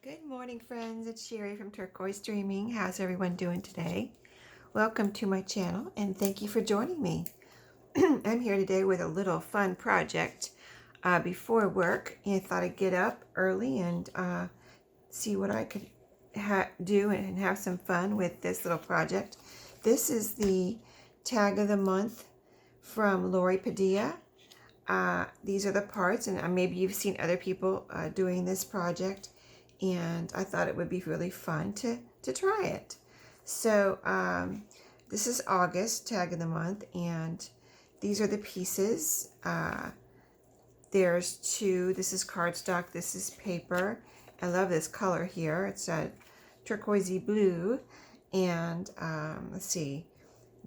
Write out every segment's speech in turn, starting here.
Good morning, friends. It's Sherry from Turquoise Dreaming. How's everyone doing today? Welcome to my channel and thank you for joining me. I'm here today with a little fun project before work. And I thought I'd get up early and see what I could do and have some fun with this little project. This is the tag of the month from Padilla. These are the parts, and maybe you've seen other people doing this project, and I thought it would be really fun to try it. So this is August, tag of the month, and these are the pieces. There's two. This is cardstock, this is paper. I love this color here. It's a turquoisey blue, and let's see.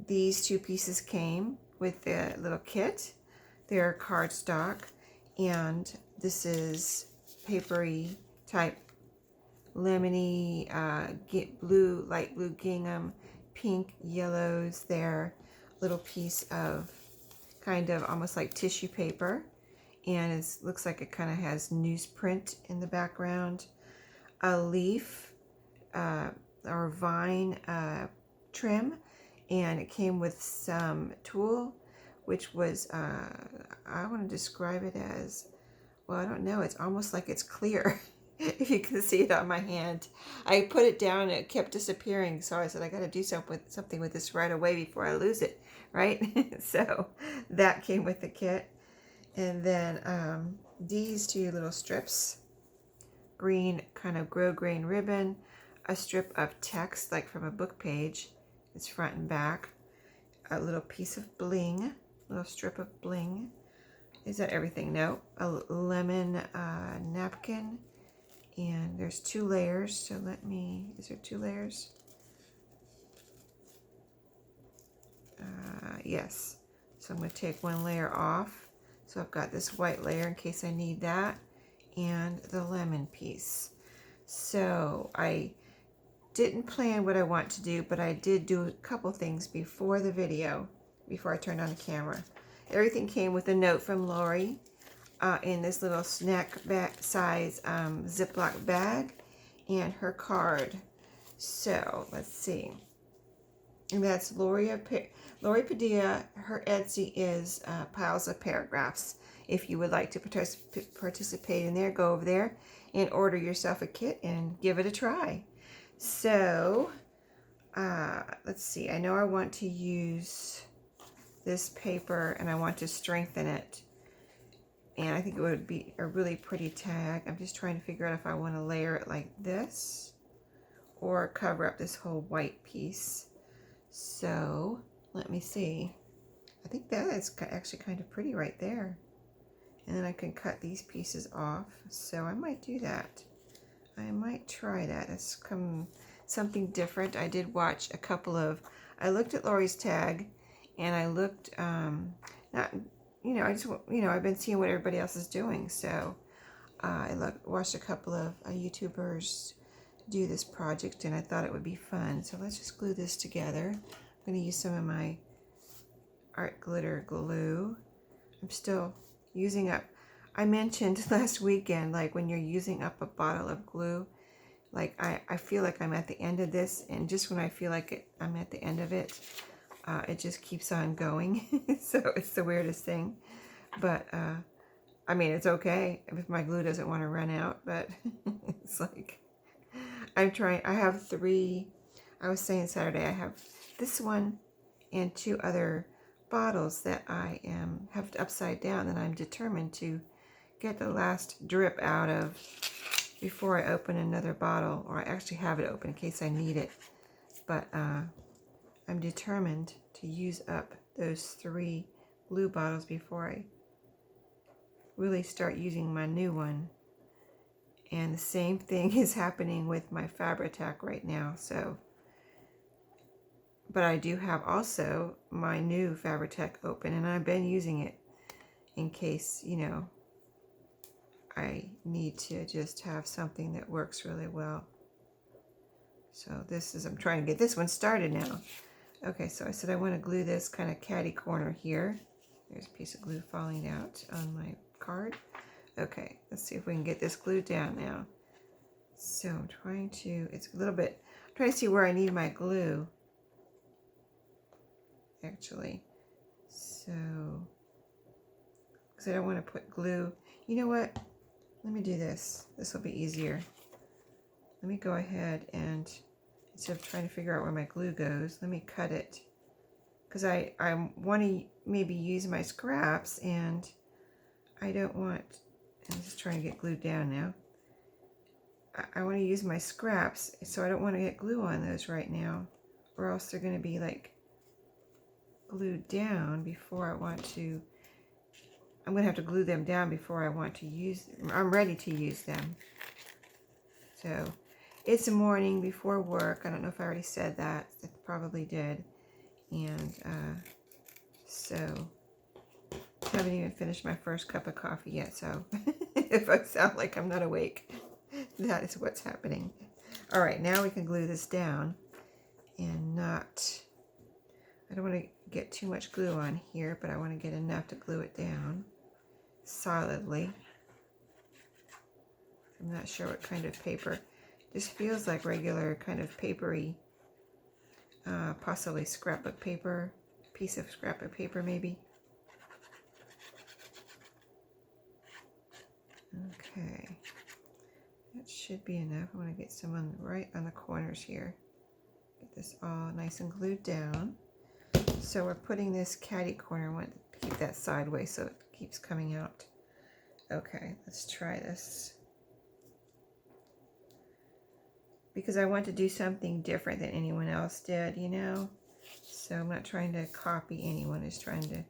These two pieces came with the little kit. They're cardstock, and this is papery type lemony, blue, light blue gingham, pink, yellows there. Little piece of kind of almost like tissue paper, and it looks like it kind of has newsprint in the background. A leaf or vine trim, and it came with some tulle, which was, I want to describe it as, well, I don't know, it's almost like it's clear. If you can see it on my hand. I put it down and it kept disappearing, so I said I got to do something with this right away before I lose it, right? So that came with the kit. And then these two little strips, green, kind of grosgrain ribbon, a strip of text like from a book page. It's front and back. A little piece of bling, little strip of bling. Is that everything? No. A lemon napkin. And there's two layers, so is there two layers? Yes. So I'm going to take one layer off. So I've got this white layer in case I need that, and the lemon piece. So I didn't plan what I want to do, but I did do a couple things before the video, before I turned on the camera. Everything came with a note from Lori in this little snack bag size Ziploc bag, and her card. So let's see. And that's Lori Padilla. Her Etsy is Piles of Paragraphs. If you would like to participate in there, go over there and order yourself a kit and give it a try. So let's see. I know I want to use this paper and I want to strengthen it. And I think it would be a really pretty tag. I'm just trying to figure out if I want to layer it like this or cover up this whole white piece. So let me see. I think that is actually kind of pretty right there. And then I can cut these pieces off. So I might do that. I might try that. It's something different. I did watch a couple of, I looked at Lori's tag, and I looked, I've been seeing what everybody else is doing. So I watched a couple of YouTubers do this project, and I thought it would be fun. So let's just glue this together. I'm going to use some of my art glitter glue. I'm still using up, I mentioned last weekend, like when you're using up a bottle of glue, like I feel like I'm at the end of this, and just when I feel like I'm at the end of it, it just keeps on going. So it's the weirdest thing. But I mean, it's okay if my glue doesn't want to run out, but it's like, I'm trying. I have three, I was saying Saturday, I have this one and two other bottles that I have upside down that I'm determined to get the last drip out of before I open another bottle, or I actually have it open in case I need it. But I'm determined to use up those three glue bottles before I really start using my new one. And the same thing is happening with my Fabri-Tac right now. So, but I do have also my new Fabri-Tac open, and I've been using it in case, I need to just have something that works really well. So I'm trying to get this one started now. Okay, so I said I want to glue this kind of catty corner here. There's a piece of glue falling out on my card. Okay, let's see if we can get this glued down now. So I'm trying to, it's a little bit, I'm trying to see where I need my glue, actually. So, because I don't want to put glue. You know what? Let me do this. This will be easier. Let me go ahead and, instead of trying to figure out where my glue goes, let me cut it. Because I want to maybe use my scraps, and I don't want, I'm just trying to get glued down now. I want to use my scraps, so I don't want to get glue on those right now, or else they're going to be like glued down before I want to. I'm going to have to glue them down before I want to use them. I'm ready to use them. So it's the morning before work. I don't know if I already said that. I probably did. And so I haven't even finished my first cup of coffee yet. So if I sound like I'm not awake, that is what's happening. All right, now we can glue this down and not, I don't want to get too much glue on here, but I want to get enough to glue it down solidly. I'm not sure what kind of paper. This feels like regular kind of papery, possibly scrapbook paper, piece of scrapbook paper maybe. Okay, that should be enough. I want to get some on right on the corners here. Get this all nice and glued down. So we're putting this catty corner. I want to keep that sideways so it keeps coming out. Okay, let's try this. Because I want to do something different than anyone else did, you know? So I'm not trying to copy anyone. I'm just trying to,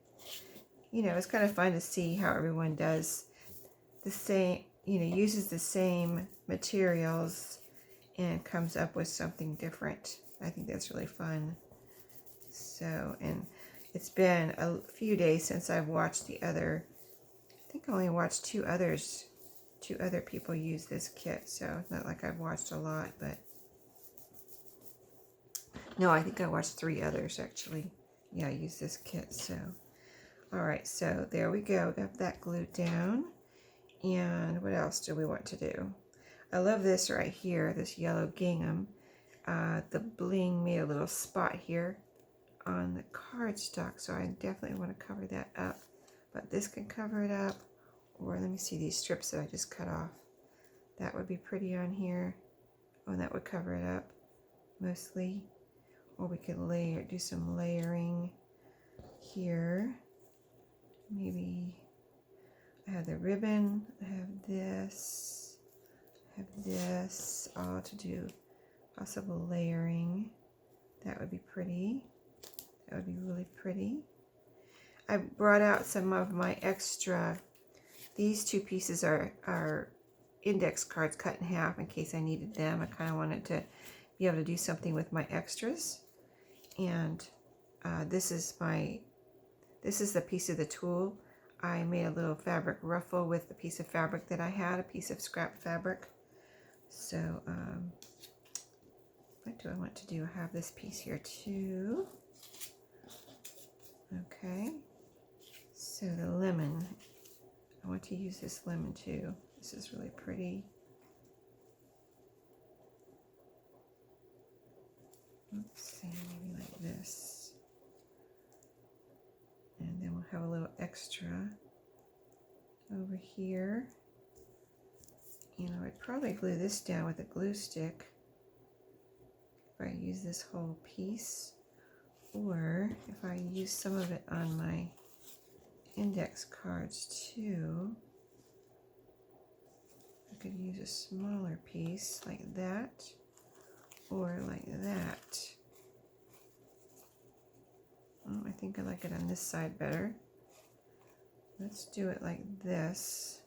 you know, it's kind of fun to see how everyone does the same, you know, uses the same materials and comes up with something different. I think that's really fun. So, and it's been a few days since I've watched the other, I think I only watched two other people use this kit. So it's not like I've watched a lot, but no, I think I watched 3 others actually. Yeah, I use this kit. So, all right, so there we go. Got that glued down. And what else do we want to do? I love this right here, this yellow gingham. The bling made a little spot here on the cardstock, so I definitely want to cover that up. But this can cover it up, or let me see these strips that I just cut off. That would be pretty on here. Oh, and that would cover it up mostly. Or we could do some layering here. Maybe I have the ribbon, I have this, all to do possible layering. That would be pretty. That would be really pretty. I brought out some of my extra. These 2 pieces are index cards cut in half in case I needed them. I kind of wanted to be able to do something with my extras. And this is the piece of the tool. I made a little fabric ruffle with the piece of fabric that I had, a piece of scrap fabric. So what do I want to do? I have this piece here too. Okay, so the lemon, I want to use this lemon too. This is really pretty. Let's see, maybe like this. And then we'll have a little extra over here. And I would probably glue this down with a glue stick if I use this whole piece, or if I use some of it on my index cards too. I could use a smaller piece like that, or like that. Oh, I think I like it on this side better. Let's do it like this.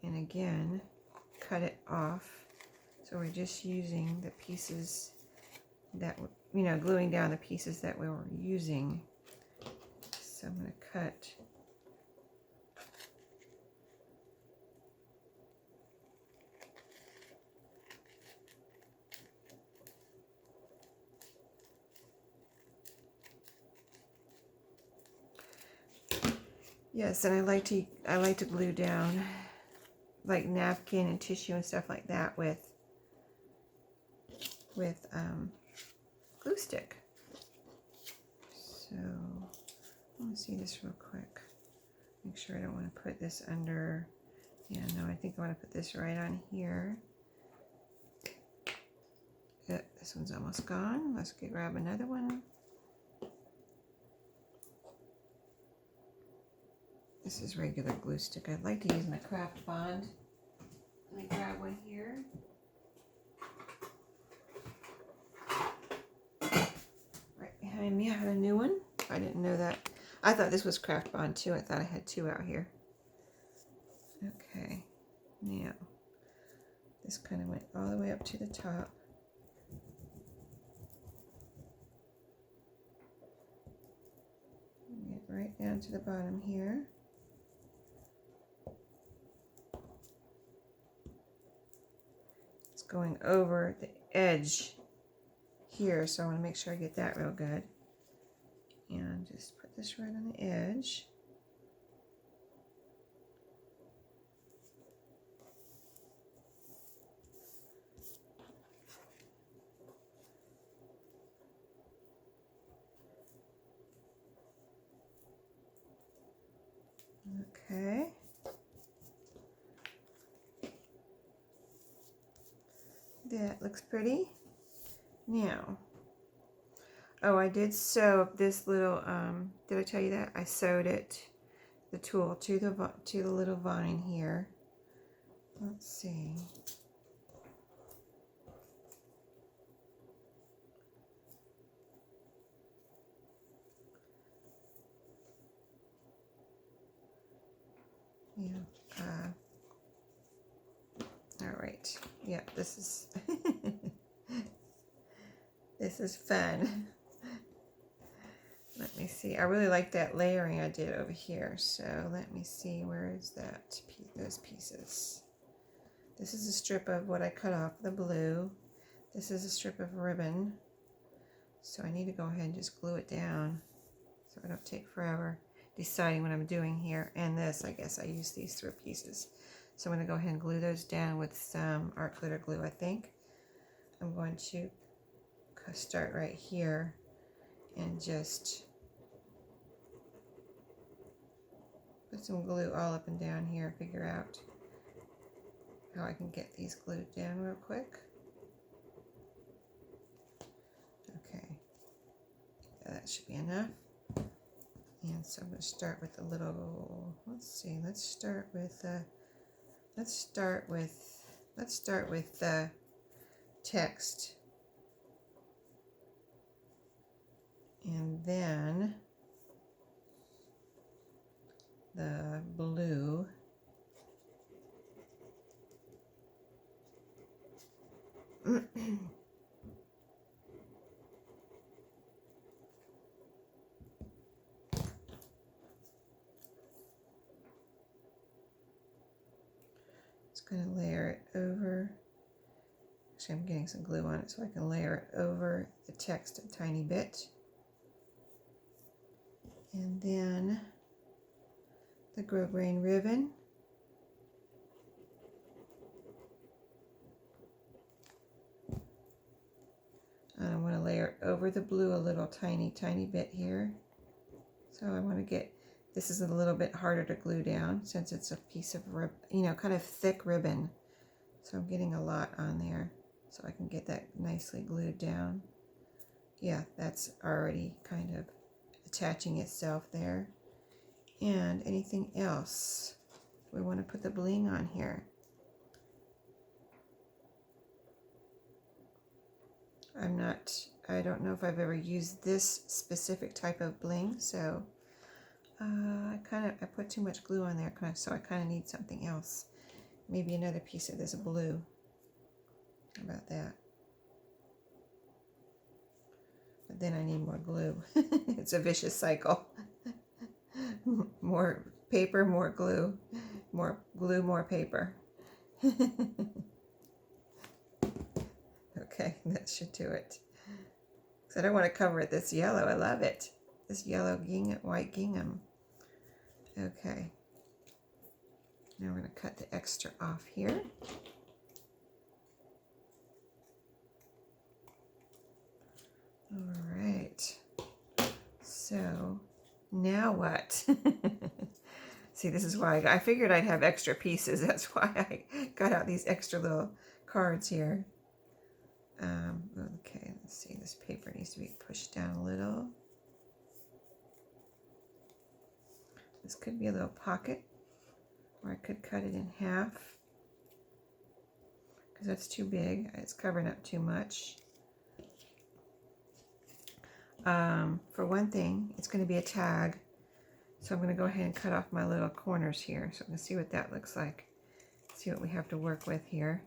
And again, cut it off. So we're just using the pieces that, you know, gluing down the pieces that we were using. So I'm going to cut. Yes, and I like to glue down like napkin and tissue and stuff like that with glue stick. So let me see this real quick. Make sure I don't want to put this under. Yeah, no, I think I want to put this right on here. Yep, this one's almost gone. Let's grab another one. This is regular glue stick. I'd like to use my craft bond. Let me grab one here. Right behind me, I have a new one. I didn't know that. I thought this was craft bond too. I thought I had two out here. Okay, now this kind of went all the way up to the top. Get right down to the bottom here. It's going over the edge here, so I want to make sure I get that real good. And just put this right on the edge. Okay. That looks pretty. Now, oh, I did sew this little, did I tell you that? I sewed it, the tulle, to the little vine here. Let's see. Yeah. All right. Yeah, this is this is fun. Let me see. I really like that layering I did over here. So let me see. Where is that? Those pieces. This is a strip of what I cut off the blue. This is a strip of ribbon. So I need to go ahead and just glue it down so I don't take forever deciding what I'm doing here. And this, I guess I use these 3 pieces. So I'm going to go ahead and glue those down with some art glitter glue, I think. I'm going to start right here and just put some glue all up and down here and figure out how I can get these glued down real quick. Okay, that should be enough. And so I'm going to start with a little, let's see, let's start with the text. And then the blue. Just going to layer it over. Actually, I'm getting some glue on it so I can layer it over the text a tiny bit. And then the grosgrain ribbon. And I want to layer it over the blue a little tiny bit here. So I want to get, this is a little bit harder to glue down since it's a piece of kind of thick ribbon. So I'm getting a lot on there so I can get that nicely glued down. Yeah, that's already kind of attaching itself there. And anything else? We want to put the bling on here. I don't know if I've ever used this specific type of bling, so I put too much glue on there, so I kind of need something else. Maybe another piece of this blue. How about that? But then I need more glue. It's a vicious cycle. More paper, more glue. More glue, more paper. Okay, that should do it. So I don't want to cover it this yellow. I love it. This yellow gingham, white gingham. Okay. Now we're going to cut the extra off here. All right. So now what? See, this is why I figured I'd have extra pieces. That's why I got out these extra little cards here. Okay, let's see. This paper needs to be pushed down a little. This could be a little pocket, or I could cut it in half because that's too big. It's covering up too much. For one thing, it's going to be a tag. So I'm going to go ahead and cut off my little corners here. So I'm going to see what that looks like. See what we have to work with here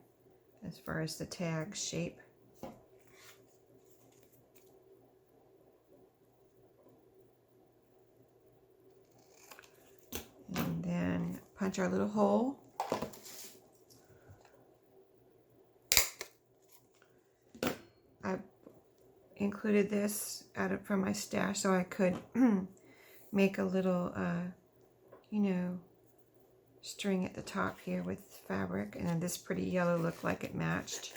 as far as the tag shape. And then punch our little hole. I included this from my stash so I could make a little, you know, string at the top here with fabric. And then this pretty yellow looked like it matched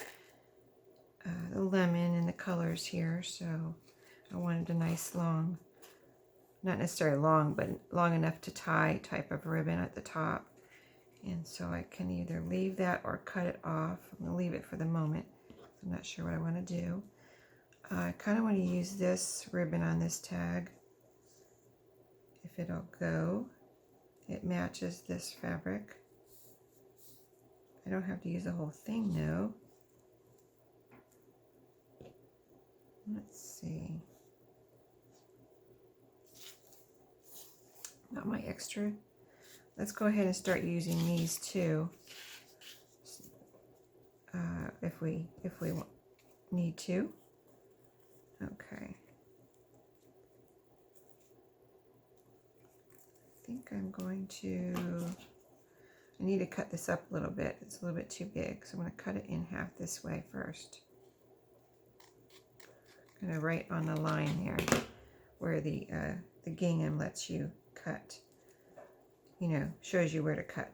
the lemon and the colors here. So I wanted a nice long, not necessarily long, but long enough to tie type of ribbon at the top. And so I can either leave that or cut it off. I'm going to leave it for the moment. I'm not sure what I want to do. I kind of want to use this ribbon on this tag. If it'll go, it matches this fabric. I don't have to use the whole thing though. Let's see. Got my extra. Let's go ahead and start using these too. If we need to. Okay. I think I'm going to, I need to cut this up a little bit. It's a little bit too big, so I'm going to cut it in half this way first. Kind of right on the line there where the gingham lets you cut. You know, shows you where to cut.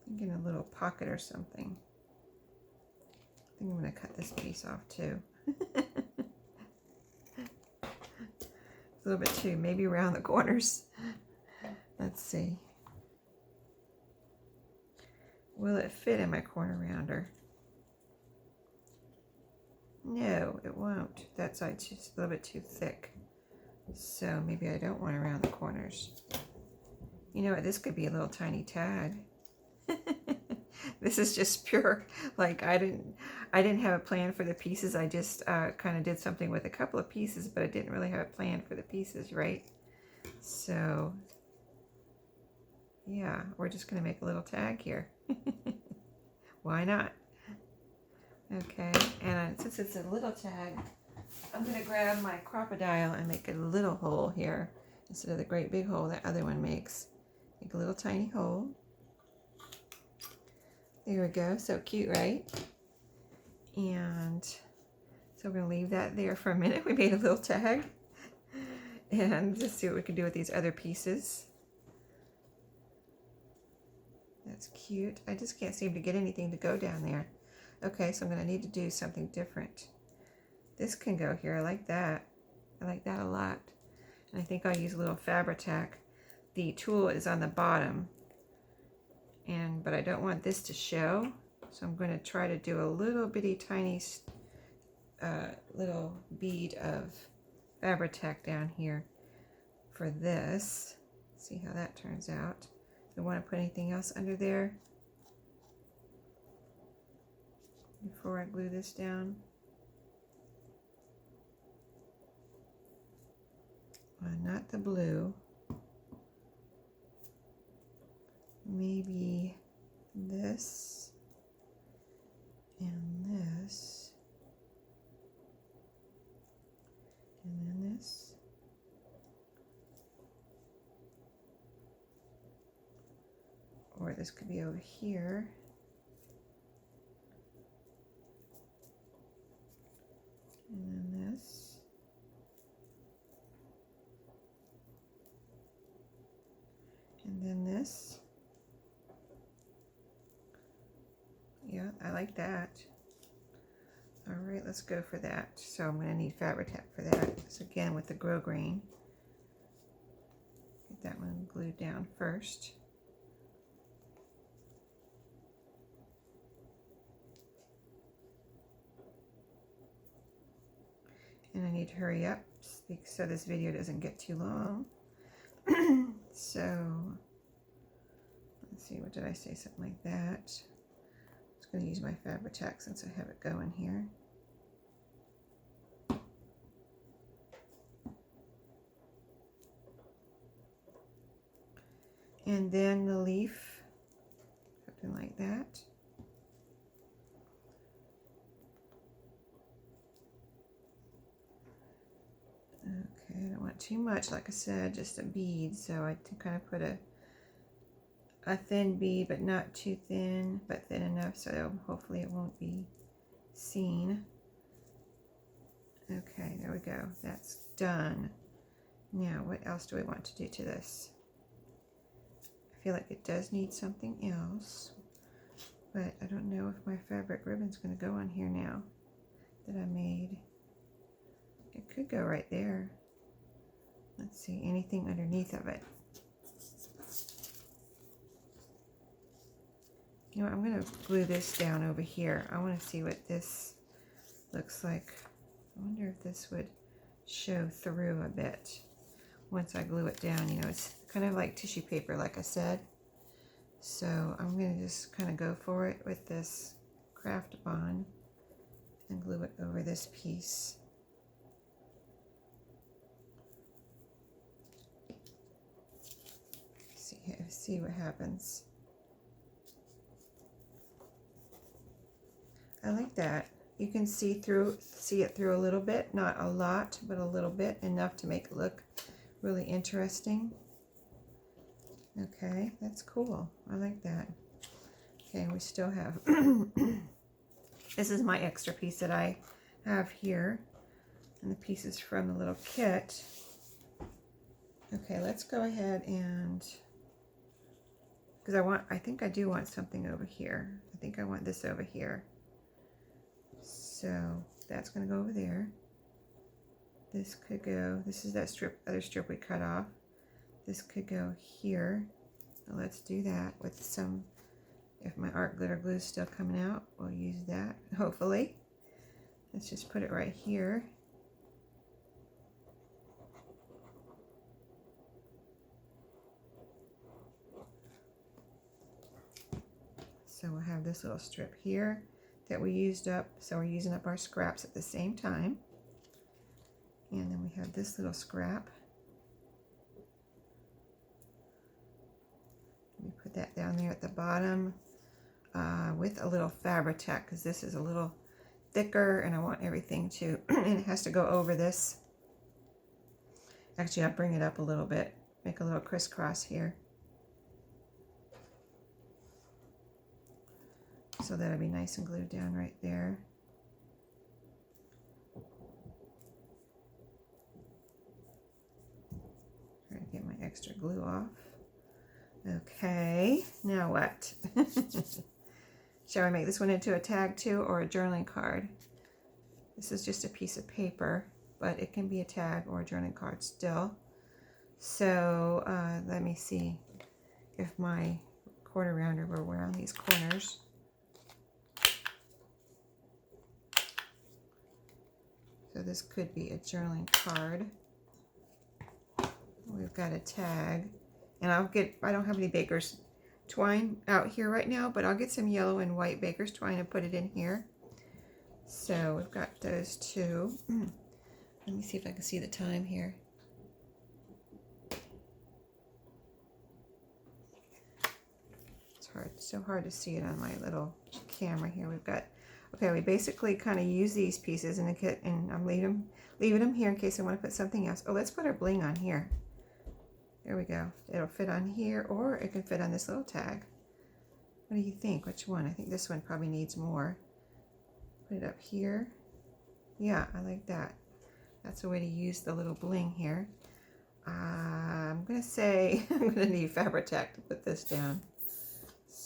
Thinking a little pocket or something. I think I'm going to cut this piece off too. It's a little bit too, maybe around the corners. Let's see. Will it fit in my corner rounder? No, it won't. That side's just a little bit too thick. So maybe I don't want to round the corners. You know what? This could be a little tiny tag. This is just pure, like I didn't have a plan for the pieces. I just kind of did something with a couple of pieces, but I didn't really have a plan for the pieces, right? So yeah, we're just going to make a little tag here. Why not? Okay, and since it's a little tag, I'm going to grab my crocodile and make a little hole here instead of the great big hole that other one makes. Make a little tiny hole. There we go. So cute, right? And so we're going to leave that there for a minute. We made a little tag. And just see what we can do with these other pieces. That's cute. I just can't seem to get anything to go down there. Okay, so I'm going to need to do something different. This can go here. I like that. I like that a lot. And I think I'll use a little Fabri-Tac. The tool is on the bottom. But I don't want this to show. So I'm going to try to do a little bitty tiny little bead of Fabri-Tac down here for this. See how that turns out. Do I want to put anything else under there before I glue this down? Not the blue. Maybe this and this and then this. Or this could be over here. And then this. I like that. All right, let's go for that. So I'm going to need Fabri-Tac for that. So again, with the grosgrain, get that one glued down first. And I need to hurry up so this video doesn't get too long. So let's see, what did I say? Something like that. I'm just going to use my Fabri-Tac since I have it going here. And then the leaf, something like that. Okay, I don't want too much, like I said, just a bead. So I kind of put a thin bead, but not too thin, but thin enough so hopefully it won't be seen. Okay, there we go. That's done. Now, what else do I want to do to this? I feel like it does need something else, but I don't know if my fabric ribbon's going to go on here now that I made. It could go right there. Let's see, anything underneath of it. You know what, I'm going to glue this down over here. I want to see what this looks like. I wonder if this would show through a bit once I glue it down. You know, it's kind of like tissue paper, like I said. So I'm going to just kind of go for it with this craft bond and glue it over this piece. See what happens. I like that. You can see it through a little bit, not a lot, but a little bit, enough to make it look really interesting. Okay, that's cool. I like that. Okay, we still have, this is my extra piece that I have here, and the pieces from the little kit. Okay, let's go ahead and, because I think I do want something over here. I think I want this over here. So that's going to go over there. This could go, this is that other strip we cut off. This could go here. So let's do that with some, if my art glitter glue is still coming out, we'll use that, hopefully. Let's just put it right here. So we'll have this little strip here that we used up. So we're using up our scraps at the same time. And then we have this little scrap. Let me put that down there at the bottom with a little Fabri-Tac, because this is a little thicker and I want everything to, and it has to go over this. Actually, I'll bring it up a little bit, make a little crisscross here. So that'll be nice and glued down right there. Try to get my extra glue off. Okay, now what? Shall I make this one into a tag too, or a journaling card? This is just a piece of paper, but it can be a tag or a journaling card still. So let me see if my quarter rounder will round these corners. So this could be a journaling card. We've got a tag, and I don't have any baker's twine out here right now, but I'll get some yellow and white baker's twine and put it in here. So we've got those two. Let me see if I can see the time here. It's so hard to see it on my little camera here. We've got, okay, we basically kind of use these pieces in the kit, and I'm leaving them here in case I want to put something else. Oh, let's put our bling on here. There we go. It'll fit on here, or it can fit on this little tag. What do you think? Which one? I think this one probably needs more. Put it up here. Yeah, I like that. That's a way to use the little bling here. I'm going to say I'm going to need Fabri-Tac to put this down.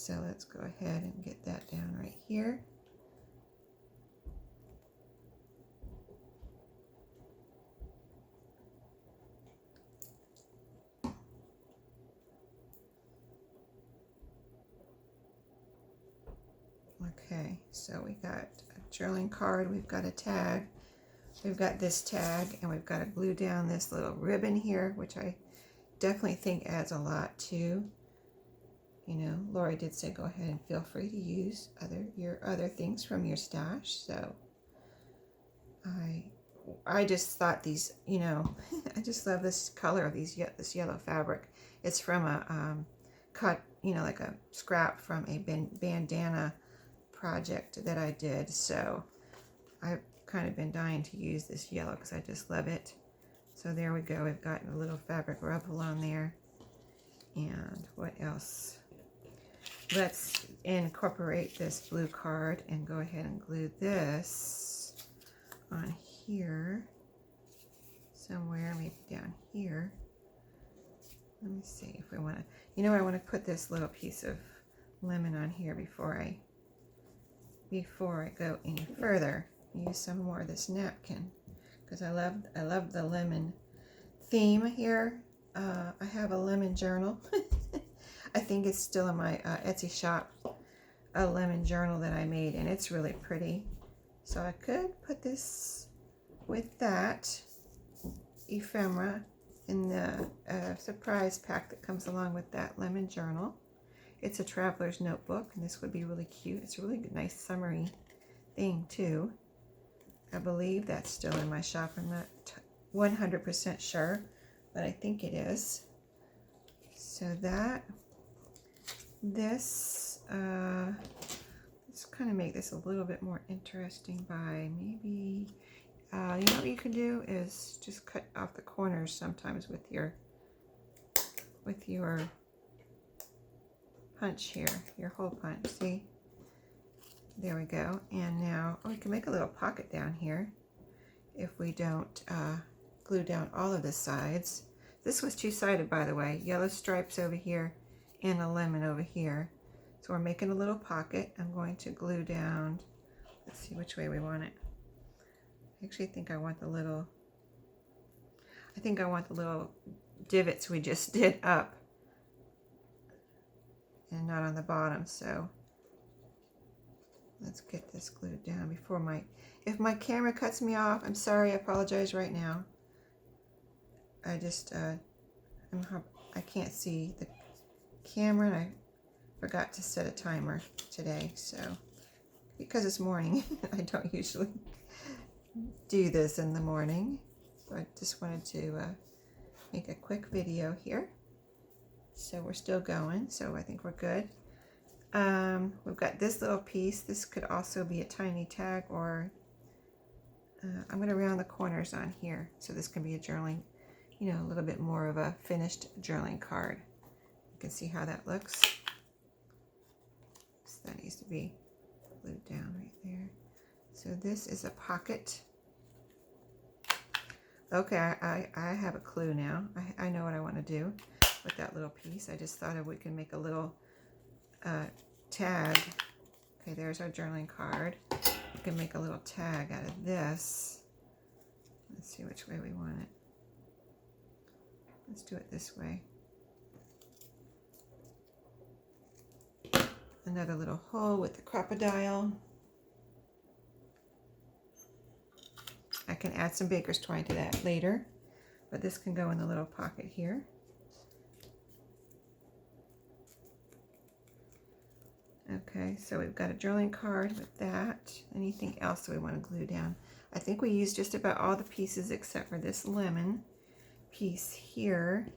So let's go ahead and get that down right here. Okay, so we got a journaling card, we've got a tag, we've got this tag, and we've got to glue down this little ribbon here, which I definitely think adds a lot too. You know, Lori did say go ahead and feel free to use your other things from your stash. So I just thought these, you know, I just love this color of this yellow fabric. It's from a cut, you know, like a scrap from a bandana project that I did. So I've kind of been dying to use this yellow because I just love it. So there we go. We've got a little fabric ruffle on there. And what else? Let's incorporate this blue card and go ahead and glue this on here somewhere, maybe down here. Let me see if we want to, you know, I want to put this little piece of lemon on here before I go any further. Use some more of this napkin because I love the lemon theme here. I have a lemon journal. I think it's still in my Etsy shop, a lemon journal that I made, and it's really pretty. So I could put this with that ephemera in the surprise pack that comes along with that lemon journal. It's a traveler's notebook, and this would be really cute. It's a really nice summery thing too. I believe that's still in my shop. I'm not 100% sure, but I think it is. So that, let's kind of make this a little bit more interesting by maybe, you know what you can do is just cut off the corners sometimes with your punch here, your hole punch, see? There we go. And now, we can make a little pocket down here if we don't glue down all of the sides. This was two-sided, by the way. Yellow stripes over here and a lemon over here. So we're making a little pocket. I'm going to glue down, let's see which way we want it. I actually think I want the little divots we just did up and not on the bottom. So let's get this glued down before if my camera cuts me off, I'm sorry, I apologize right now. I just, I can't see the camera, and I forgot to set a timer today. So, because it's morning, I don't usually do this in the morning. So I just wanted to make a quick video here. So we're still going, so I think we're good. We've got this little piece. This could also be a tiny tag, or I'm going to round the corners on here. So this can be a journaling, you know, a little bit more of a finished journaling card. You can see how that looks. So that needs to be glued down right there. So this is a pocket. Okay, I have a clue now. I know what I want to do with that little piece. I just thought we could make a little tag. Okay, there's our journaling card. We can make a little tag out of this. Let's see which way we want it. Let's do it this way. Another little hole with the crocodile. I can add some baker's twine to that later, but this can go in the little pocket here. Okay, so we've got a journaling card with that. Anything else that we want to glue down? I think we used just about all the pieces except for this lemon piece here.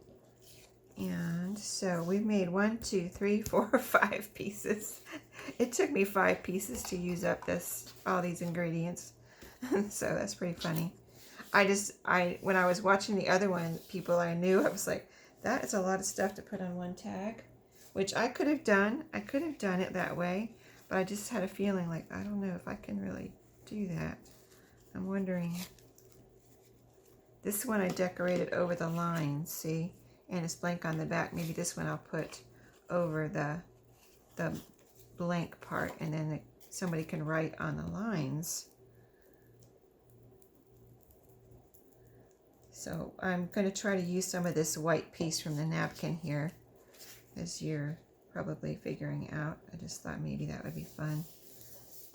And so we've made 1, 2, 3, 4, 5 pieces. It took me 5 pieces to use up all these ingredients. So that's pretty funny. When I was watching the other one, people I knew, I was like, that is a lot of stuff to put on one tag, which I could have done. I could have done it that way, but I just had a feeling like, I don't know if I can really do that. I'm wondering. This one I decorated over the line, see? And it's blank on the back. Maybe this one I'll put over the the blank part, and then somebody can write on the lines. So I'm going to try to use some of this white piece from the napkin here, as you're probably figuring out. I just thought maybe that would be fun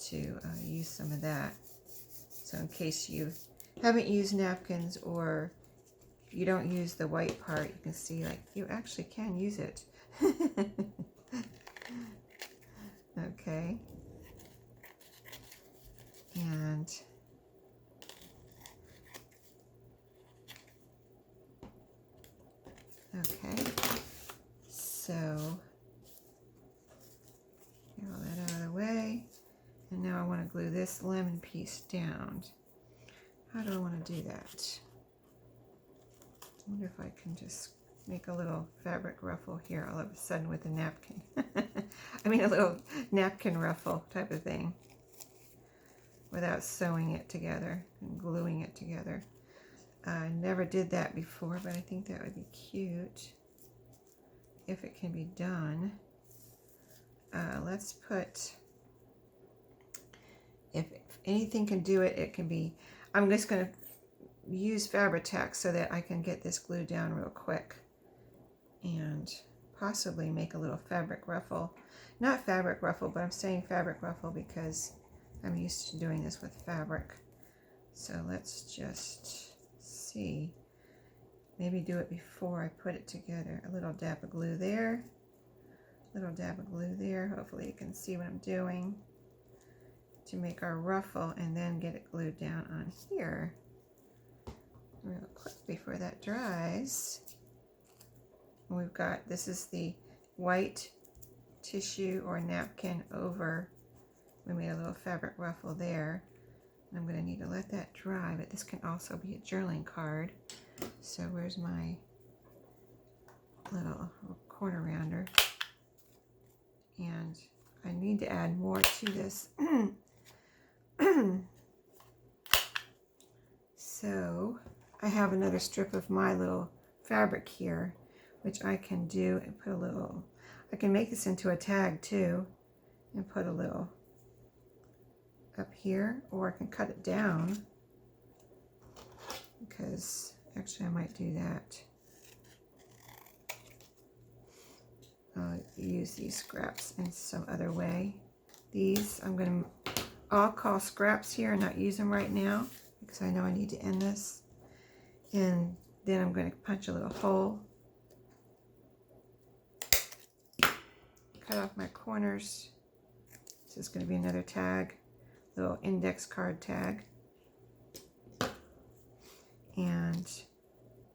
to use some of that. So in case you haven't used napkins, or you don't use the white part, you can see like you actually can use it. Okay. And okay, so get all that out of the way. And now I want to glue this lemon piece down. How do I want to do that? I wonder if I can just make a little fabric ruffle here all of a sudden with a napkin. I mean a little napkin ruffle type of thing, without sewing it together and gluing it together. I never did that before, but I think that would be cute if it can be done. Let's put, if anything can do it, it can be, I'm just going to use Fabri-Tac so that I can get this glued down real quick and possibly make a little fabric ruffle. Not fabric ruffle, but I'm saying fabric ruffle because I'm used to doing this with fabric. So let's just see. Maybe do it before I put it together. A little dab of glue there. A little dab of glue there. Hopefully you can see what I'm doing to make our ruffle, and then get it glued down on here real quick before that dries. And we've got, this is the white tissue or napkin over. We made a little fabric ruffle there. And I'm going to need to let that dry, but this can also be a journaling card. So where's my little corner rounder? And I need to add more to this. So I have another strip of my little fabric here, which I can do and put a little, I can make this into a tag too and put a little up here, or I can cut it down, because actually I might do that. I'll use these scraps in some other way. These I'll call scraps here and not use them right now because I know I need to end this. And then I'm going to punch a little hole, cut off my corners. This is going to be another tag, little index card tag, and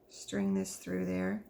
string this through there.